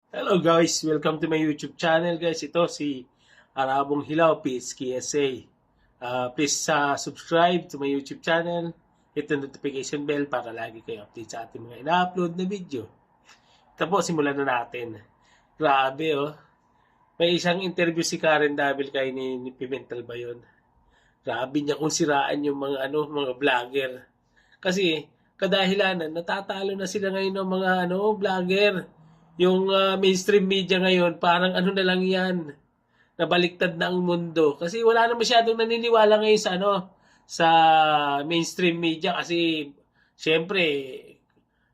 Hello guys, welcome to my YouTube channel guys. Ito si Arabong Hilaw, PSKSA. Please subscribe to my YouTube channel. Hit the notification bell para lagi kayo update sa ating mga ina-upload na video. Ito po, simulan na natin. Grabe oh. May isang interview si Karen Dabil kay ni Pimentel ba yun? Grabe niya kung siraan yung mga vlogger. Kasi kadahilanan, natatalo na sila ngayon ng mga vlogger. Yung mainstream media ngayon, parang na lang yan. Nabaliktad na ang mundo. Kasi wala na masyadong naniniwala ngayon sa mainstream media. Kasi, syempre,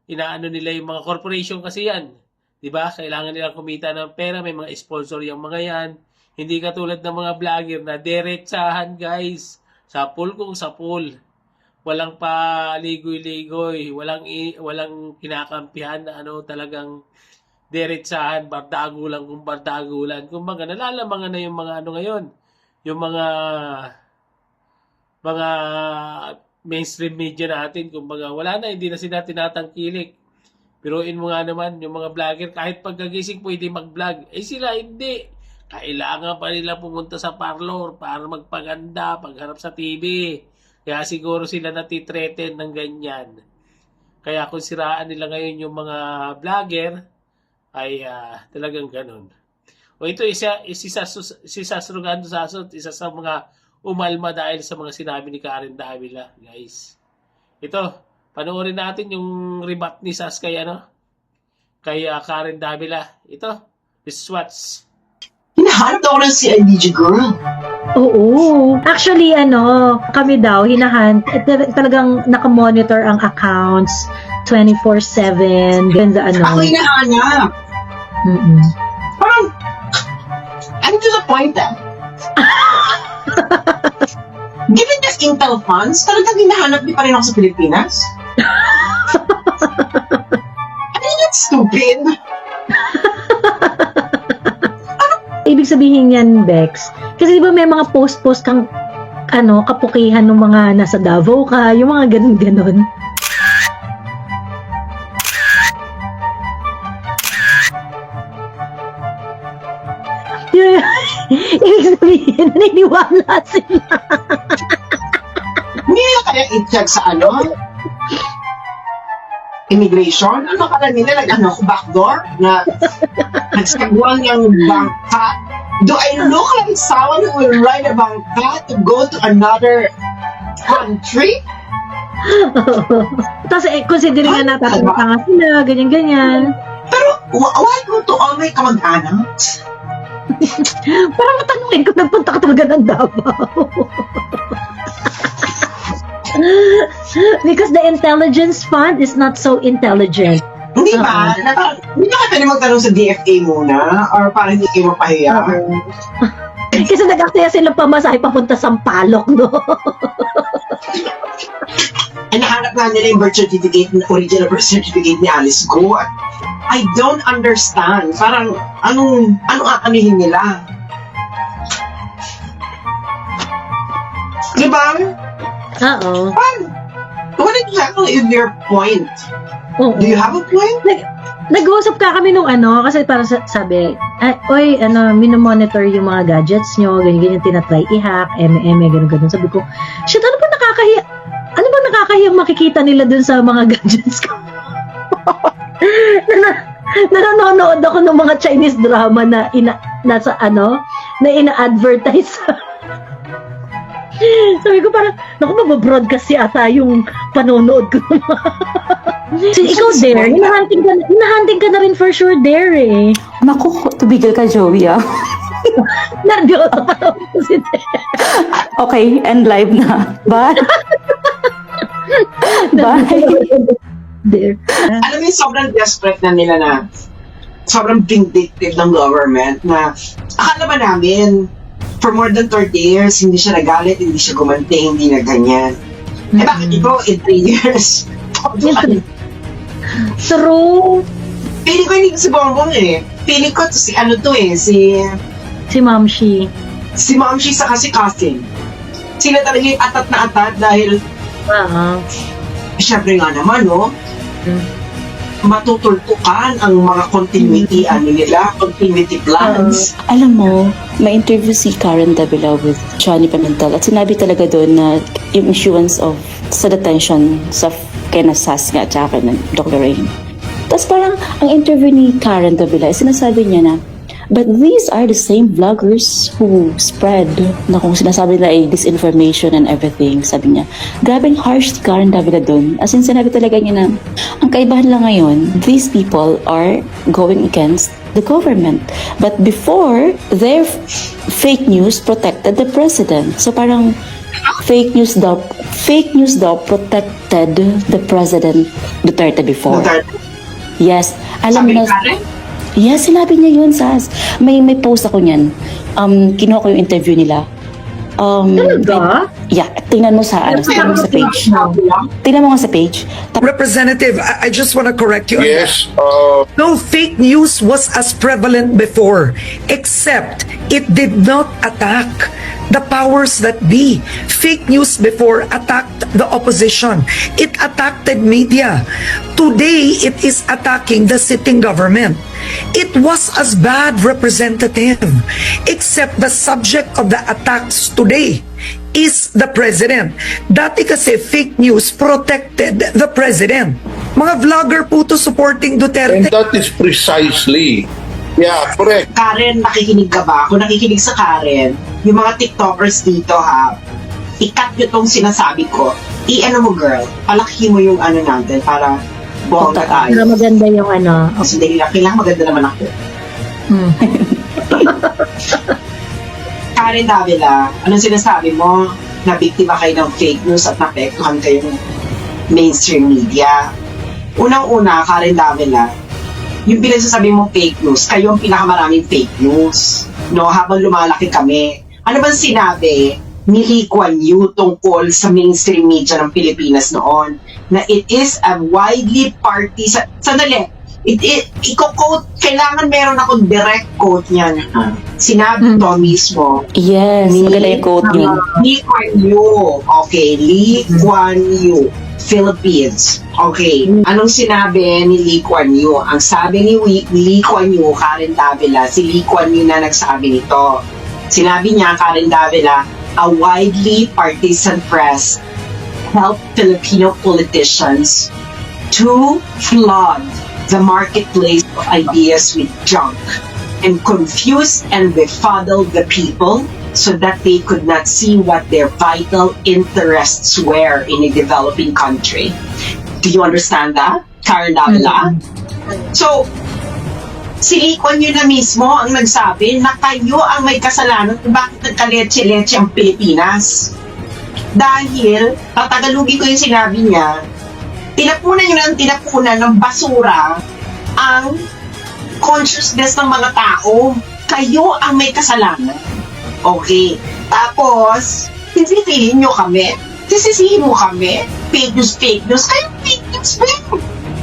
inaano nila yung mga corporation kasi yan. Diba? Kailangan nilang kumita ng pera. May mga sponsor yung mga yan. Hindi katulad ng mga vlogger na diretsahan, guys. Sapul kung sapul. Walang paligoy-ligoy. Walang kinakampihan na talagang diretsahan, bardagulan kung bardagulan. Kumbaga, nalalamangan na yung mga ngayon. Yung mga mainstream media natin. Kumbaga, wala na, hindi na sila tinatangkilik. Piruin mo nga naman, yung mga vlogger, kahit pagkagising pwede mag-vlog. Eh sila, hindi. Kailangan pa nila pumunta sa parlor para magpaganda, pagharap sa TV. Kaya siguro sila natitreten ng ganyan. Kaya kung siraan nila ngayon yung mga vlogger, ay talagang ganun. O ito, si Sas Rogando Sasot, isa sa mga umalma dahil sa mga sinabi ni Karen Davila, guys. Ito, panoorin natin yung rebat ni Sas kay Karen Davila. Ito, this is what's hinahanap daw ng CIDG girl. Oo. Actually, kami daw, talagang nakamonitor ang accounts 24/7. Ganda, Ako hinahanap. Parang, I'm to the point given the Intel funds, talagang hinahanap niyo pa rin ako sa Pilipinas? I mean, that's stupid. Ibig sabihin yan, Bex. Kasi di ba may mga post-post kang kapukihan ng mga nasa Davao ka, yung mga ganun-ganun. Ibig sabihin, naniniwala sila. Hindi nila kaya i-check sa immigration? Ano kala nila, backdoor? Na nagsagwan yung bangka? Do I look like someone who will ride a bangka to go to another country? Tapos, considering nga natin nga sila, ganyan-ganyan. Pero, why go to all my kamag-anak? Parang matanungin ko, nagpunta ka talaga ng Davao. Because the intelligence fund is not so intelligent. Hindi ba? Hindi na kayo magtanong sa DFA muna? Or parang hindi kayo mapahiya? Kasi nag-aksaya sila pamasahe papunta sa Sampaloc, no? Ay, nahanap nga nila yung birth certificate, original birth certificate ni Alice Go. I don't understand. Parang, anong aanihin nila? Diba? Oo. What exactly is your point? Oo. Do you have a point? Nag-uusap ka kami nung kasi parang sabi, minomonitor yung mga gadgets nyo, ganyan tinatry i-hack, ganyan. Sabi ko, shit, ano ba nakakahiya? Ano ba nakakahiyang makikita nila dun sa mga gadgets ko? Nanonood ako ng mga Chinese drama na ina-advertise. Sabi ko parang, mababroadcast ata yung panonood ko. Ikaw, Dare, hinahunting ka na rin for sure, Dare eh. Naku, tumigil ka, Joey, Nervyo ka pa ako si Dare. Okay, end live na. Bye. Bye. Dare. Alam mo yung sobrang desperate na nila na sobrang vindictive ng government na akala ba namin for more than 30 years, hindi siya nagalit, hindi siya gumanti, hindi na ganyan. Eh bakit ito in 3 years? True. Feeling ko hindi si Bongbong Feeling ko si Si Mamshi. Si Mamshi sa si Cousin. Sila talaga yung atat na atat dahil syempre nga naman, matutultukan ang mga continuity continuity plans. Alam mo, may interview si Karen Davila with Johnny Pimentel at sinabi talaga doon na yung issuance of sa detention sa kay Sas nga at saka ng Dr. Rain. Tapos parang ang interview ni Karen Davila, sinasabi niya na, but these are the same vloggers who spread na kung sinasabi nila ay disinformation and everything. Sabi niya, grabing harsh si Karen Davila doon. As in, sinabi talaga niya na, ang kaibahan lang ngayon, these people are going against the government. But before, their fake news protected the president. So parang fake news daw protected the president Duterte before. Yes, alam mo na. Yes, sinabi niya yun, Sas. May post ako niyan. Kinuha ko yung interview nila. Talaga? Yeah, tingnan mo sa page. Tingnan mo nga sa page. Representative, I just want to correct you on that. Yes, No fake news was as prevalent before, except it did not attack the powers that be. Fake news before attacked the opposition. It attacked media. Today, it is attacking the sitting government. It was as bad, Representative, except the subject of the attacks today is the president. Dati kasi fake news protected the president. Mga vlogger po to supporting and Duterte. that is precisely, yeah, correct. Karen, nakikinig ka ba? Kung nakikinig sa Karen, yung mga TikTokers dito ha, i-cut nyo tong sinasabi ko. I-ano mo girl, palaki mo yung ano natin para bongga tayo. Pero maganda yung ano. Kasi dahil kailangan maganda naman ako. Karen Davila, anong sinasabi mo? Na biktima kayo ng fake news at naapektuhan kayo ng mainstream media. Unang-una, Karen Davila, yung pinagsasabi mong fake news, kayo ang pinakamaraming fake news. No, habang lumalaki kami. Ano bang sinabi ni Lee Kuan Yew tungkol sa mainstream media ng Pilipinas noon? Na it is a widely sandali, i-quote, kailangan meron akong direct quote niyan. Sinabi to mismo. Yes, maganda yung quote niya. Lee Kuan Yew. Okay, Lee Kuan Yew. Philippines. Okay. Anong sinabi ni Lee Kuan Yew? Ang sabi ni Lee Kuan Yew, Karen Davila, si Lee Kuan Yew na nagsabi nito. Sinabi niya, Karen Davila, a widely partisan press helped Filipino politicians to flood the marketplace of ideas with junk and confuse and befuddle the people so that they could not see what their vital interests were in a developing country. Do you understand that, Karen Davila? So, si Lee Kuan Yew na mismo ang nagsabi na kayo ang may kasalanan kung bakit nagkaletse-letse ang Pilipinas. Dahil, tatagalugin ko yung sinabi niya, tinapunan ng basura ang consciousness ng mga tao. Kayo ang may kasalanan. Okay. Tapos, sisisihin nyo kami. Sisisihin mo kami. Fake news. Kayo fake news ba?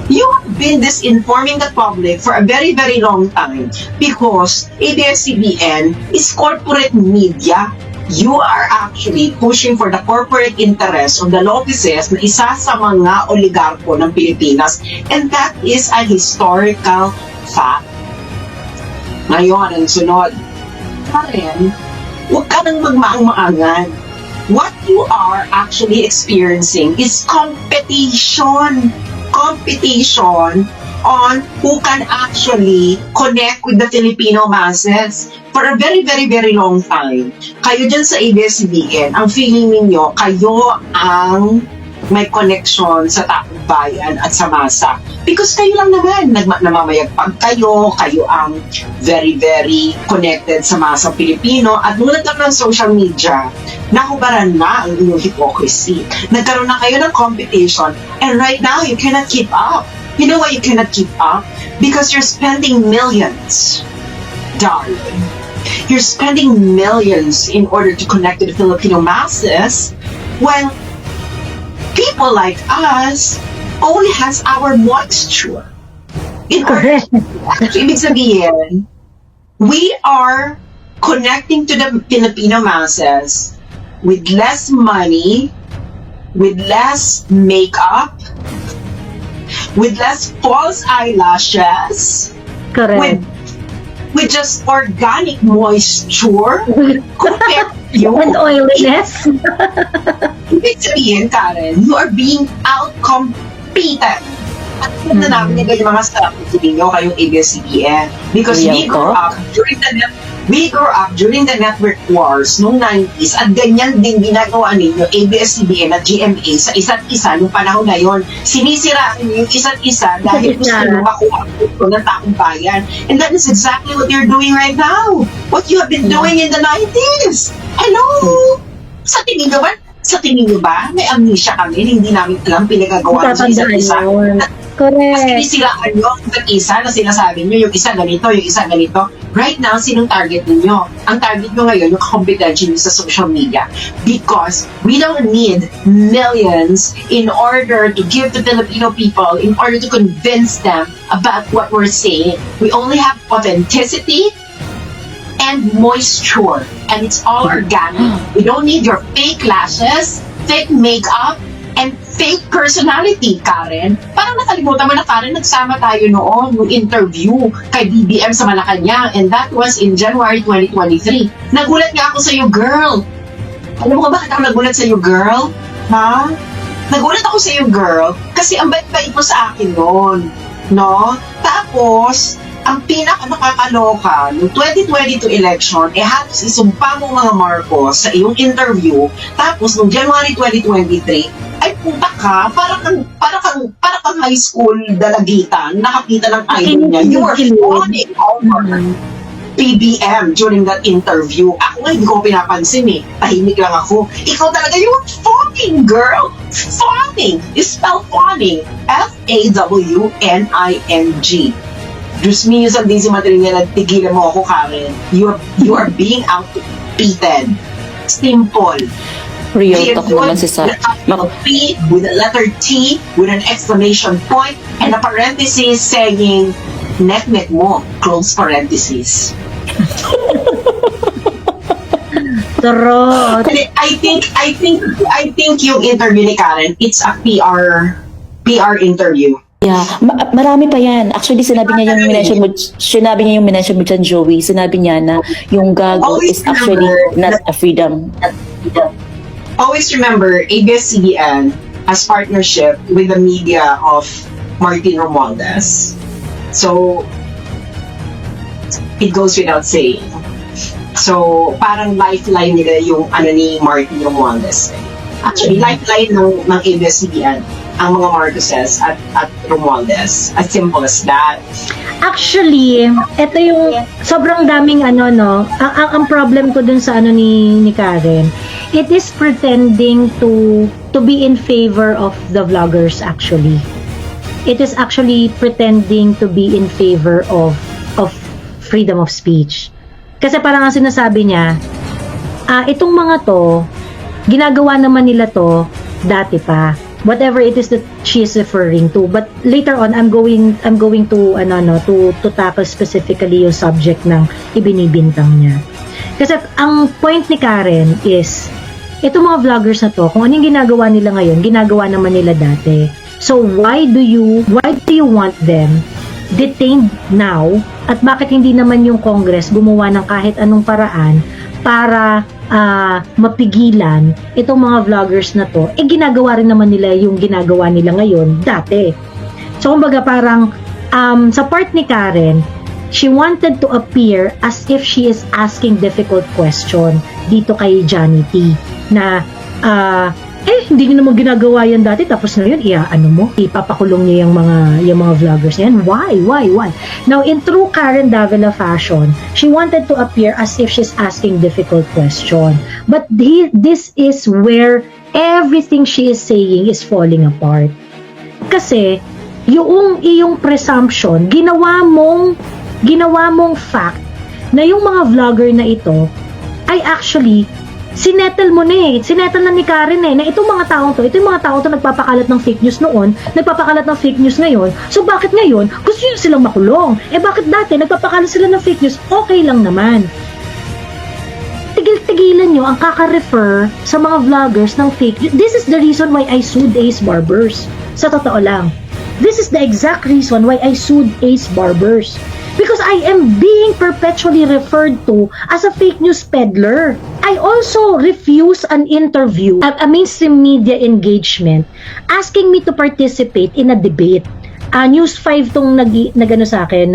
You have been disinforming the public for a very, very long time because ABS-CBN is corporate media. You are actually pushing for the corporate interest of the Lopezes na isa sa mga oligarko ng Pilipinas, and that is a historical fact. Ngayon, ang sunod, Karen, huwag ka nang magmaang-maangan. What you are actually experiencing is competition on who can actually connect with the Filipino masses. For a very, very, very long time, kayo dyan sa ABS-CBN, ang feeling ninyo, kayo ang may connection sa taong bayan at sa masa. Because kayo lang naman, namamayagpag kayo ang very, very connected sa masa Pilipino, at nung nagkaroon ng social media, nahubaran na ang inyong hypocrisy. Nagkaroon na kayo ng competition, and right now, you cannot keep up. You know why you cannot keep up? Because you're spending millions, darling. You're spending millions in order to connect to the Filipino masses, while people like us only has our moisture. In order, ibig sabihin, we are connecting to the Filipino masses with less money, with less makeup, with less false eyelashes, Correct. with just organic moisture compared to you. And oiliness. Ibig sabihin, Karen, you are being out-competed. At na namin yung ganyan mga strategy ninyo, kayong ABS-CBN. Because we grew up during the network wars noong 90s at ganyan din ginagawa ninyo, ABS-CBN at GMA sa isa't isa noong panahon na yon. Sinisiraan niyo yung isa't isa dahil gusto nyo makuha ito ng taong bayan. And that is exactly what you're doing right now. What you have been doing in the 90s. Hello! Sa tingin nyo ba, may amnesia kami, hindi namin alam pinagagawa sa isa't isa. Mas Correct. sinisiraan nyo ang isa't isa na sinasabi nyo, yung isa ganito, yung isa ganito. Right now, sinong target ninyo? Ang target nyo ngayon, yung competency nyo sa social media. Because we don't need millions in order to give the Filipino people, in order to convince them about what we're saying. We only have authenticity and moisture. And it's all organic. We don't need your fake lashes, fake makeup, and fake personality, Karen. Parang nakalimutan mo na, Karen, nagsama tayo noon yung interview kay BBM sa Malacanang, and that was in January 2023. Nagulat nga ako sa iyo, girl. Alam mo ba bakit ako nagulat sa iyo, girl? Ha? Nagulat ako sa iyo, girl, kasi ang bait-bait mo sa akin noon. No? Tapos, ang pinaka nakakaloka, noong 2022 election, halos isumpa mo mga Marcos sa iyong interview, tapos noong January 2023, ay puta ka, para kang high school dalagitan, nakakita ng idol niya. You were fawning over PBM during that interview. Ako nga, hindi ko pinapansin eh. Tahimik lang ako. Ikaw talaga, you were fawning, girl. Fawning. You spell fawning. F-A-W-N-I-N-G. Diyos me, yung Sandisi Matringa, nagtigilan mo ako, Karen. You are being outcompeted. Simple. Real talk naman si Sa. P with a letter T with an exclamation point and a parenthesis saying net mo, close parenthesis. True. I think yung interview ni Karen, it's a PR interview. Yeah, marami pa yan. Actually, sinabi niya yung minention mo dyan, Joey. Sinabi niya na yung gago is actually not a freedom. Always remember, ABS-CBN has partnership with the media of Martin Romualdez. So, it goes without saying. So, parang lifeline nila yung ni Martin Romualdez. Actually, lifeline ng ABS-CBN ang mga Marcoses at Romualdez. As simple as that. Actually, ito yung sobrang daming ang problem ko dun sa ni Karen. It is pretending to be in favor of the vloggers actually. It is actually pretending to be in favor of freedom of speech. Kasi parang ang sinasabi niya, itong mga to, ginagawa naman nila to dati pa. Whatever it is that she is referring to, but later on I'm going to tackle specifically yung subject ng ibinibintang niya. Kasi ang point ni Karen is itong mga vloggers na to, kung anong ginagawa nila ngayon, ginagawa naman nila dati. So why do you want them detained now, at bakit hindi naman yung Congress gumawa ng kahit anong paraan para mapigilan itong mga vloggers na to? Ginagawa rin naman nila yung ginagawa nila ngayon dati. So kumbaga parang sa part ni Karen, she wanted to appear as if she is asking difficult question dito kay Johnny T na hindi nyo naman ginagawa yan dati, tapos ngayon ipapakulong niya yung mga vloggers yan. Why? Now, in true Karen Davila fashion, she wanted to appear as if she's asking difficult question. But this is where everything she is saying is falling apart. Kasi, yung iyong presumption, ginawa mong fact na yung mga vlogger na ito ay actually sinettle mo na sinettle na ni Karen na itong mga taong to nagpapakalat ng fake news noon, nagpapakalat ng fake news ngayon, so bakit ngayon gusto nyo silang makulong? Bakit dati nagpapakalat sila ng fake news, okay lang naman. Tigil-tigilan nyo ang kaka-refer sa mga vloggers ng fake news. This is the reason why I sued Ace Barbers, sa totoo lang. This is the exact reason why I sued Ace Barbers. Because I am being perpetually referred to as a fake news peddler. I also refuse an interview, a mainstream media engagement, asking me to participate in a debate. News 5 tong nag-ano sa akin,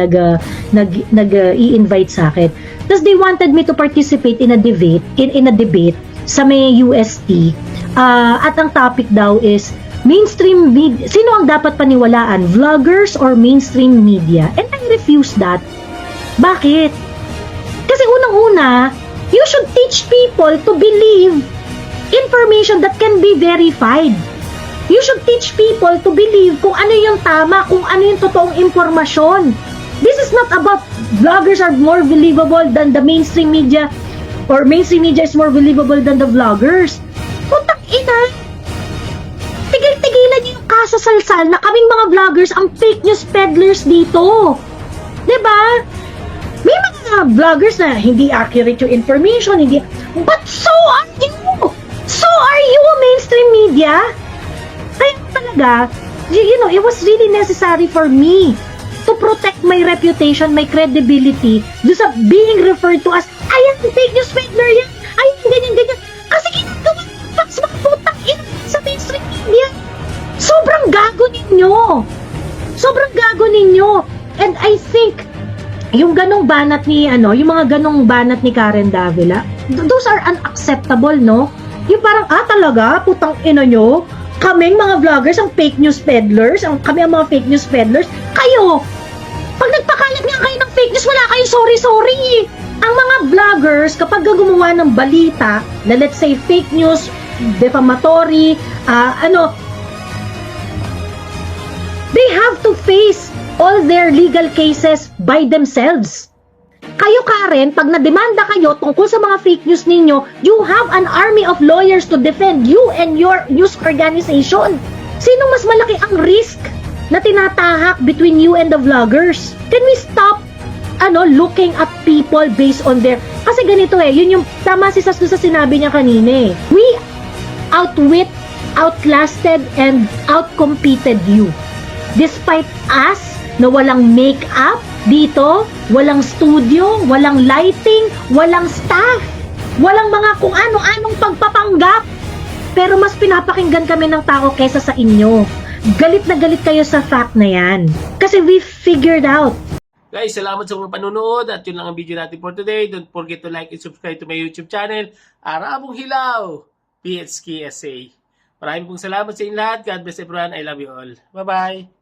i-invite sa akin. Tapos they wanted me to participate in a debate, in a debate sa may UST. At ang topic daw is mainstream media. Sino ang dapat paniwalaan? Vloggers or mainstream media? And I refuse that. Bakit? Kasi unang-una, you should teach people to believe information that can be verified. You should teach people to believe kung ano yung tama, kung ano yung totoong impormasyon. This is not about vloggers are more believable than the mainstream media or mainstream media is more believable than the vloggers. Putang ina! Tigil-tigilan niyo yung kasasalsal na kaming mga vloggers ang fake news peddlers dito. 'Di ba? May mga vloggers na hindi accurate yung information, hindi. But so are you! So are you, mainstream media? Kaya talaga, you know, it was really necessary for me to protect my reputation, my credibility, do sa being referred to as, ayan, fake news peddler yan, ayan, ganyan. Kasi ginagawa facts mga putang ina sa mainstream media. Sobrang gago ninyo. And I think, yung ganong banat ni, yung mga ganong banat ni Karen Davila, those are unacceptable, no? Yung parang, talaga, putang ina nyo, kaming mga vloggers, ang fake news peddlers, kami ang mga fake news peddlers, kayo, pag nagpakalat nga kayo ng fake news, wala kayo sorry. Ang mga vloggers, kapag gumawa ng balita, na let's say fake news, defamatory, they have to face all their legal cases by themselves. Kayo, Karen, pag nademanda kayo tungkol sa mga fake news ninyo, you have an army of lawyers to defend you and your news organization. Sinong mas malaki ang risk na tinatahak between you and the vloggers? Can we stop looking at people based on their... Kasi ganito yun yung tama si Sas sa sinabi niya kanina We outlasted, and outcompeted you. Despite us, na walang make-up dito, walang studio, walang lighting, walang staff, walang mga kung ano-anong pagpapanggap. Pero mas pinapakinggan kami ng tao kesa sa inyo. Galit na galit kayo sa fact na yan. Kasi we figured out. Guys, salamat sa mga panunood at yun lang ang video natin for today. Don't forget to like and subscribe to my YouTube channel, Arabong Hilaw, PHKSA. Maraming pong salamat sa inyo lahat. God bless everyone. I love you all. Bye-bye.